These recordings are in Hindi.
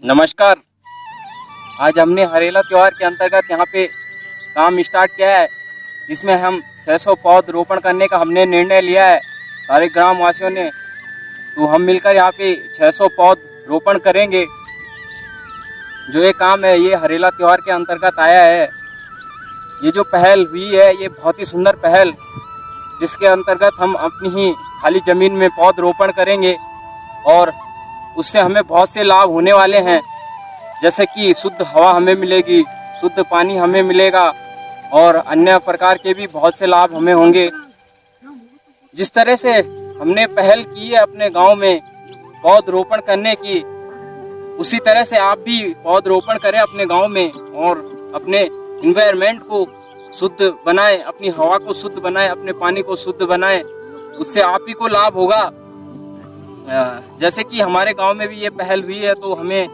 नमस्कार। आज हमने हरेला त्योहार के अंतर्गत यहाँ पे काम स्टार्ट किया है, जिसमें हम 600 पौध रोपण करने का हमने निर्णय लिया है सारे ग्राम वासियों ने। तो हम मिलकर यहाँ पे 600 पौध रोपण करेंगे। जो ये काम है ये हरेला त्योहार के अंतर्गत आया है। ये जो पहल हुई है ये बहुत ही सुंदर पहल, जिसके अंतर्गत हम अपनी ही खाली ज़मीन में पौध रोपण करेंगे और उससे हमें बहुत से लाभ होने वाले हैं। जैसे कि शुद्ध हवा हमें मिलेगी, शुद्ध पानी हमें मिलेगा और अन्य प्रकार के भी बहुत से लाभ हमें होंगे। जिस तरह से हमने पहल की है अपने गांव में पौध रोपण करने की, उसी तरह से आप भी पौध रोपण करें अपने गांव में और अपने इन्वायरमेंट को शुद्ध बनाएं, अपनी हवा को शुद्ध बनाएं, अपने पानी को शुद्ध बनाएं। उससे आप ही को लाभ होगा। जैसे कि हमारे गांव में भी ये पहल हुई है तो हमें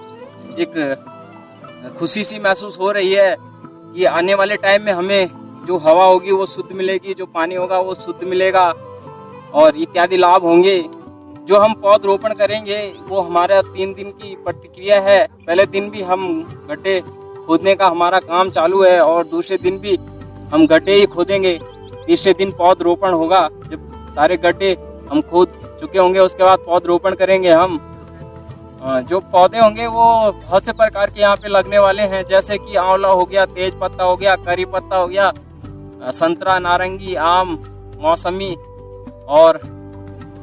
एक खुशी सी महसूस हो रही है कि आने वाले टाइम में हमें जो हवा होगी वो शुद्ध मिलेगी, जो पानी होगा वो शुद्ध मिलेगा और इत्यादि लाभ होंगे। जो हम पौध रोपण करेंगे वो हमारा 3 दिन की प्रतिक्रिया है। पहले दिन भी हम गड्ढे खोदने का हमारा काम चालू है और दूसरे दिन भी हम गड्ढे ही खोदेंगे। तीसरे दिन पौध रोपण होगा। जब सारे गड्ढे हम खोद चुके होंगे उसके बाद पौध रोपण करेंगे हम। जो पौधे होंगे वो बहुत से प्रकार के यहाँ पे लगने वाले हैं, जैसे कि आंवला हो गया, तेज पत्ता हो गया, करी पत्ता हो गया, संतरा, नारंगी, आम, मौसमी और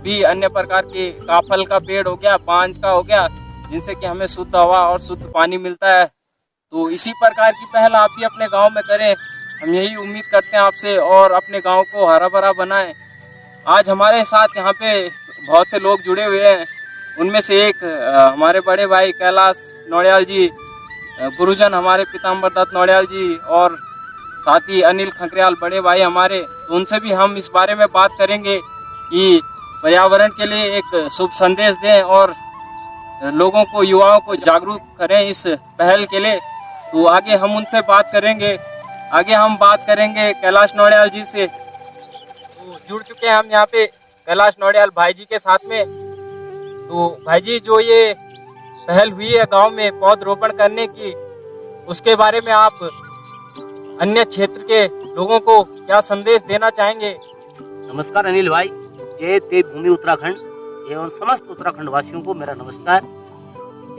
भी अन्य प्रकार के काफल का पेड़ हो गया, पांच का हो गया, जिनसे कि हमें शुद्ध हवा और शुद्ध पानी मिलता है। तो इसी प्रकार की पहल आप भी अपने गाँव में करें। हम यही उम्मीद करते हैं आपसे और अपने गाँव को हरा भरा बनाएं। आज हमारे साथ यहाँ पे बहुत से लोग जुड़े हुए हैं। उनमें से एक हमारे बड़े भाई कैलाश नौडियाल जी, गुरुजन हमारे पीताम्बर दत्त नौडियाल जी और साथ ही अनिल खंकरियाल बड़े भाई हमारे। तो उनसे भी हम इस बारे में बात करेंगे कि पर्यावरण के लिए एक शुभ संदेश दें और लोगों को, युवाओं को जागरूक करें इस पहल के लिए। तो आगे हम उनसे बात करेंगे। आगे हम बात करेंगे कैलाश नौडियाल जी से। तो जुड़ चुके हैं हम यहाँ पे कैलाश नौडियाल भाई जी के साथ में। तो भाई जी, जो ये पहल हुई है गांव में पौध रोपण करने की, उसके बारे में आप अन्य क्षेत्र के लोगों को क्या संदेश देना चाहेंगे? नमस्कार अनिल भाई। जय देवभूमि उत्तराखंड एवं समस्त उत्तराखंड वासियों को मेरा नमस्कार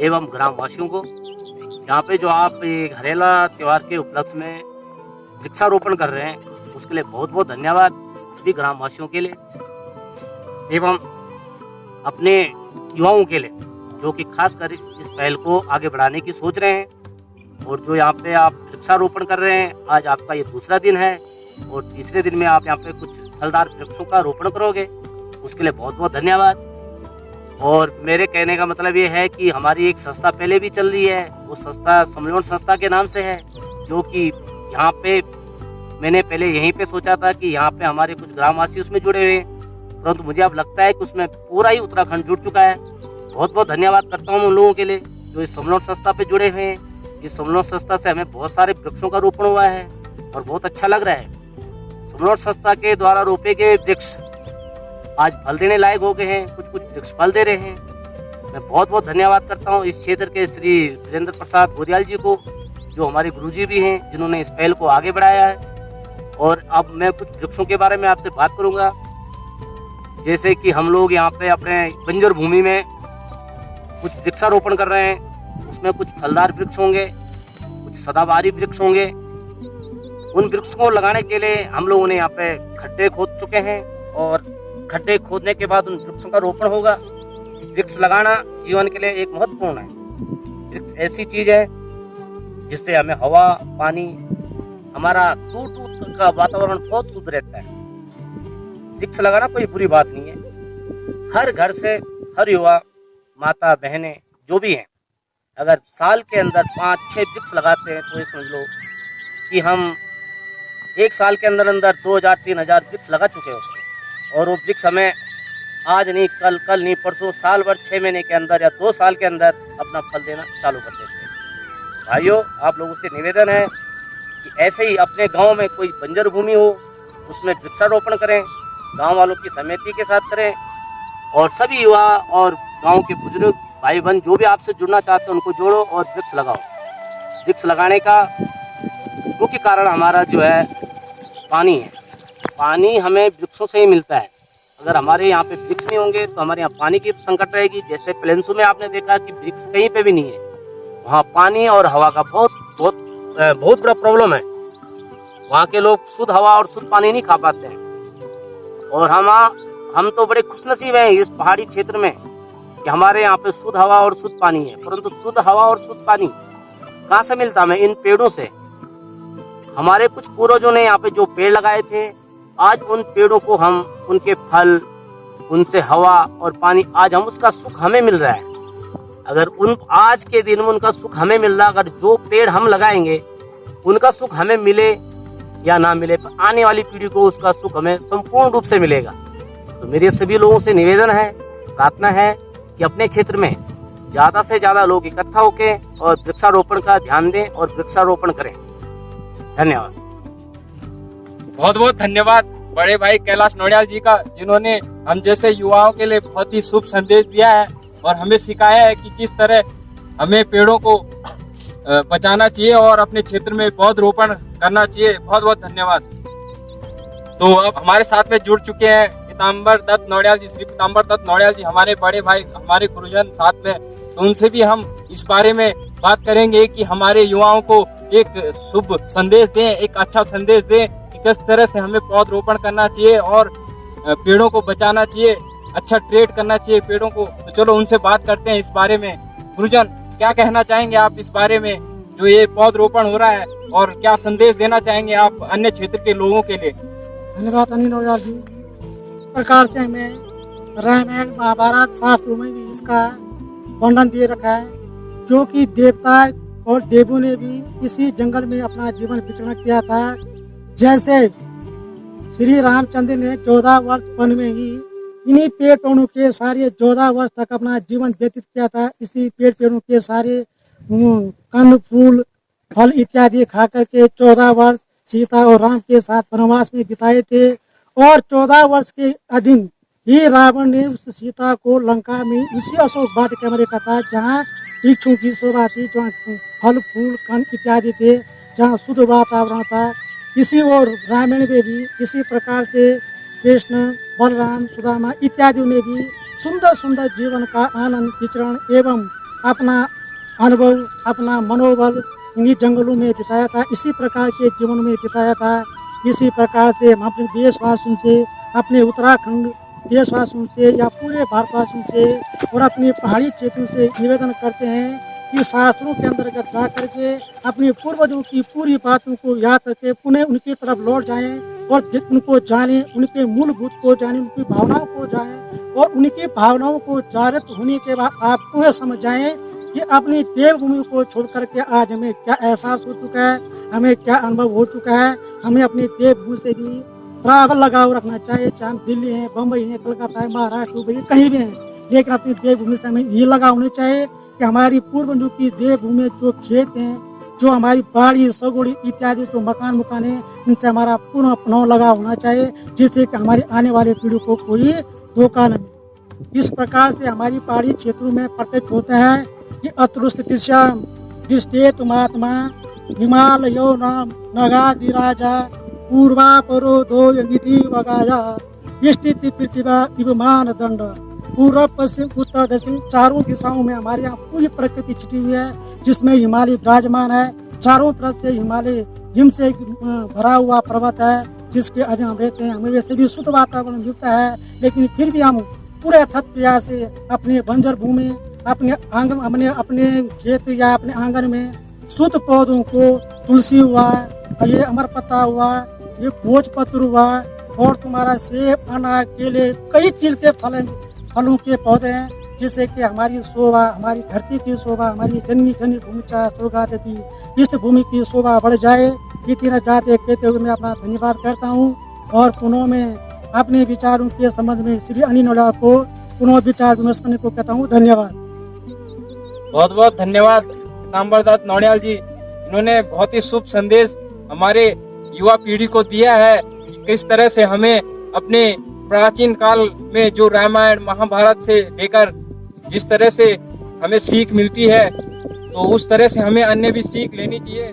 एवं ग्राम वासियों को। यहाँ पे जो आप एक हरेला त्योहार के उपलक्ष्य में वृक्षारोपण कर रहे हैं उसके लिए बहुत बहुत धन्यवाद सभी ग्राम वासियों के लिए एवं अपने युवाओं के लिए, जो कि खासकर इस पहल को आगे बढ़ाने की सोच रहे हैं। और जो यहाँ पे आप वृक्षारोपण कर रहे हैं, आज आपका ये दूसरा दिन है और तीसरे दिन में आप यहाँ पे कुछ फलदार वृक्षों का रोपण करोगे, उसके लिए बहुत बहुत धन्यवाद। और मेरे कहने का मतलब ये है कि हमारी एक संस्था पहले भी चल रही है, वो संस्था सम्मेलन संस्था के नाम से है, जो कि यहाँ पे मैंने पहले यहीं पे सोचा था कि यहाँ पे हमारे कुछ ग्रामवासी उसमें जुड़े हुए हैं, परंतु मुझे अब लगता है कि उसमें पूरा ही उत्तराखंड जुड़ चुका है। बहुत बहुत धन्यवाद करता हूँ उन लोगों के लिए जो इस सम्मेलन संस्था पे जुड़े हुए हैं। इस सम्मेलन संस्था से हमें बहुत सारे वृक्षों का रोपण हुआ है और बहुत अच्छा लग रहा है। सम्मेलन संस्था के द्वारा रोपे गए वृक्ष आज फल देने लायक हो गए हैं, कुछ कुछ वृक्ष फल दे रहे हैं। मैं बहुत बहुत धन्यवाद करता हूँ इस क्षेत्र के श्री वीरेंद्र प्रसाद बोरियाल जी को, जो हमारे गुरुजी भी हैं, जिन्होंने इस पहल को आगे बढ़ाया है। और अब मैं कुछ वृक्षों के बारे में आपसे बात करूंगा। जैसे कि हम लोग यहाँ पे अपने बंजर भूमि में कुछ वृक्षारोपण कर रहे हैं, उसमें कुछ फलदार वृक्ष होंगे, कुछ सदाबहारी वृक्ष होंगे। उन वृक्षों को लगाने के लिए हम लोगों ने यहाँ पे खड्डे खोद चुके हैं और खड्डे खोदने के बाद उन वृक्षों का रोपण होगा। वृक्ष लगाना जीवन के लिए एक महत्वपूर्ण है। वृक्ष ऐसी चीज है जिससे हमें हवा, पानी, हमारा दूर दूर तक का वातावरण बहुत शुद्ध रहता है। वृक्ष लगाना कोई बुरी बात नहीं है। हर घर से हर युवा, माता, बहनें जो भी हैं, अगर साल के अंदर 5-6 वृक्ष लगाते हैं तो ये समझ लो कि हम एक साल के अंदर अंदर 2000-3000 वृक्ष लगा चुके होते हैं। और वो वृक्ष हमें आज नहीं, कल नहीं, परसों, साल भर, 6 महीने के अंदर या 2 साल के अंदर अपना फल देना चालू कर देते हैं। भाइयों, आप लोगों से निवेदन है कि ऐसे ही अपने गांव में कोई बंजर भूमि हो उसमें वृक्षारोपण करें, गांव वालों की समिति के साथ करें और सभी युवा और गांव के बुजुर्ग भाई बहन जो भी आपसे जुड़ना चाहते हैं उनको जोड़ो और वृक्ष लगाओ। वृक्ष लगाने का मुख्य कारण हमारा जो है पानी है। पानी हमें वृक्षों से ही मिलता है। अगर हमारे यहाँ पे वृक्ष नहीं होंगे तो हमारे यहाँ पानी की संकट रहेगी। जैसे प्लेन्सों में आपने देखा कि वृक्ष कहीं पे भी नहीं है, वहाँ पानी और हवा का बहुत बड़ा प्रॉब्लम है। वहाँ के लोग शुद्ध हवा और शुद्ध पानी नहीं खा पाते हैं। और हम तो बड़े खुशनसीब हैं इस पहाड़ी क्षेत्र में कि हमारे यहाँ पे शुद्ध हवा और शुद्ध पानी है। परंतु शुद्ध हवा और शुद्ध पानी कहाँ से मिलता हमें? इन पेड़ों से। हमारे कुछ पूर्वजों ने यहाँ पे जो पेड़ लगाए थे, आज उन पेड़ों को हम उनके फल, उनसे हवा और पानी, आज हम उसका सुख हमें मिल रहा है। अगर आज के दिन में उनका सुख हमें मिल रहा, अगर जो पेड़ हम लगाएंगे उनका सुख हमें मिले या ना मिले, पर आने वाली पीढ़ी को उसका सुख हमें संपूर्ण रूप से मिलेगा। तो मेरे सभी लोगों से निवेदन है, प्रार्थना है कि अपने क्षेत्र में ज्यादा से ज्यादा लोग इकट्ठा होकर और वृक्षारोपण का ध्यान दें और वृक्षारोपण करें। धन्यवाद। बहुत बहुत धन्यवाद बड़े भाई कैलाश नौडियाल जी का, जिन्होंने हम जैसे युवाओं के लिए बहुत ही शुभ संदेश दिया है और हमें सिखाया है कि किस तरह हमें पेड़ों को बचाना चाहिए और अपने क्षेत्र में पौधरोपण करना चाहिए। बहुत बहुत धन्यवाद। तो अब हमारे साथ में जुड़ चुके हैं पीताम्बर दत्त नौडियाल जी, श्री पीताम्बर दत्त नौडियाल जी, हमारे बड़े भाई, हमारे गुरुजन साथ में। तो उनसे भी हम इस बारे में बात करेंगे कि हमारे युवाओं को एक शुभ संदेश दें, एक अच्छा संदेश दें कि किस तरह से हमें पौधरोपण करना चाहिए और पेड़ों को बचाना चाहिए, अच्छा ट्रीट करना चाहिए पेड़ों को। तो चलो उनसे बात करते हैं इस बारे में। गुरुजन, क्या कहना चाहेंगे आप इस बारे में, जो ये पौधरोपण हो रहा है, और क्या संदेश देना चाहेंगे आप अन्य क्षेत्र के लोगों के लिए? धन्यवाद अनिल नौडियाल जी। प्रकार से हमें रामायण महाभारत शास्त्रों में भी इसका वर्णन दे रखा है, जो कि देवता और देवों ने भी इसी जंगल में अपना जीवन विचरण किया था। जैसे श्री रामचंद्र ने 14 वर्ष वन में ही इन्हीं पेड़ पौधों के सारे 14 वर्ष तक अपना जीवन व्यतीत किया था। इसी पेड़ पौधों के सारे कंद फूल फल इत्यादि खा करके 14 वर्ष सीता और राम के साथ वनवास में बिताए थे। और 14 वर्ष के अधीन ही रावण ने उस सीता को लंका में इसी अशोक वाटिका में रखा था, जहाँ वृक्षों की शोभा थी, जहाँ फल फूल कंद इत्यादि थे, जहाँ शुद्ध वातावरण था। इसी और रामायण में भी इसी प्रकार से कृष्ण, बलराम, सुदामा इत्यादि ने भी सुंदर सुंदर जीवन का आनंद विचरण एवं अपना अनुभव, अपना मनोबल इन्हीं जंगलों में बिताया था। इसी प्रकार के जीवन में बिताया था। इसी प्रकार से हम अपने देशवासियों से, अपने उत्तराखंड देशवासियों से या पूरे भारतवासियों से और अपने पहाड़ी क्षेत्रों से निवेदन करते हैं कि शास्त्रों के अंतर्गत जा करके अपने पूर्वजों की पूरी बातों को याद करके पुनः उनकी तरफ लौट जाएं और उनको जाने, उनके मूलभूत को जाने, उनकी भावनाओं को जानें और उनकी भावनाओं को जागृत होने के बाद आप पुनः समझ जाएं कि अपनी देवभूमि को छोड़ करके आज हमें क्या एहसास हो चुका है, हमें क्या अनुभव हो चुका है। हमें अपनी देवभूमि से भी बराबर लगाव रखना चाहिए, चाहे हम दिल्ली है, बम्बई है, कलकत्ता है, महाराष्ट्र, दुबई, कहीं भी हैं, लेकिन अपनी देवभूमि से हमें ये लगाव होना चाहिए कि हमारी पूर्वजों की देवभूमि जो खेत हैं, जो हमारी बाड़ी सगोड़ी इत्यादि जो मकान है, इनसे हमारा पूर्ण अपनाव लगाव होना चाहिए, जिससे कि हमारी आने वाली पीढ़ी को कोई धोखा न मिले। इस प्रकार से हमारी पहाड़ी क्षेत्रों में प्रत्यक्ष होता है कि अतुष्ट दिश्याम दृष्टेत महात्मा हिमालयो नाम नगाधिराजा पूर्वा परो दो निधि वगाया स्थिति पृथ्वी इवमान दंड। पूर्व पश्चिम उत्तर दक्षिण चारों दिशाओं में हमारे यहाँ पूरी प्रकृति छिटी हुई है, जिसमें हिमालय विराजमान है। चारों तरफ से हिमालय हिम से भरा हुआ पर्वत है, जिसके अधीन हम रहते हैं। हमें वैसे भी शुद्ध वातावरण मिलता है, लेकिन फिर भी हम पूरे अथक प्रयास से अपने बंजर भूमि, अपने आंगन, अपने खेत या अपने आंगन में शुद्ध पौधों को, तुलसी हुआ, ये अमरपत्ता हुआ, ये भोजपत्र हुआ और तुम्हारा सेब, अनार, केले, कई चीज के फलों के पौधे हैं, जिससे कि हमारी शोभा, हमारी धरती की शोभा, हमारी जननी भूमि चाहे स्वर्गा देवी, इस भूमि की शोभा बढ़ जाए। इतना जाते कहते हुए मैं अपना धन्यवाद करता हूँ और पुनः में अपने विचारों के संबंध में श्री अनिल नौडियाल को पुनः विचार विमर्श करने को कहता हूँ। धन्यवाद। बहुत बहुत धन्यवाद पीताम्बर दत्त नौडियाल जी, इन्होंने बहुत ही शुभ संदेश हमारे युवा पीढ़ी को दिया है कि किस तरह से हमें अपने प्राचीन काल में जो रामायण महाभारत से लेकर जिस तरह से हमें सीख मिलती है, तो उस तरह से हमें अन्य भी सीख लेनी चाहिए।